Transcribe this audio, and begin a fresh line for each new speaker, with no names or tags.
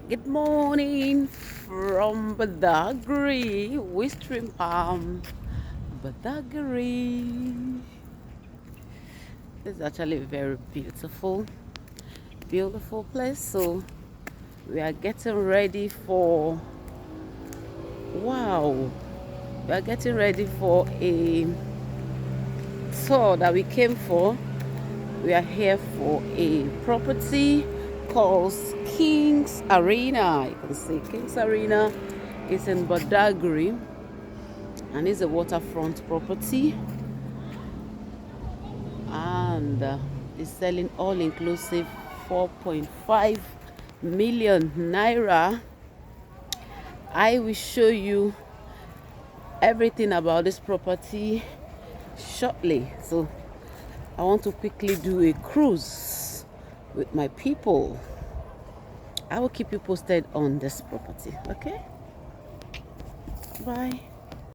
Good morning from Bardagry, Whistling Palm, Bardagry. This is actually a very beautiful place. So we are getting ready for wow. We are getting ready for a tour that we came for. We are here for a property called King's Arena. You can see King's Arena is in Bardagry and it's a waterfront property, and it's selling all inclusive 4.5 million naira. I will show you everything about this property shortly. So I want to quickly do a cruise with my people. I will keep you posted on this property. Okay, bye.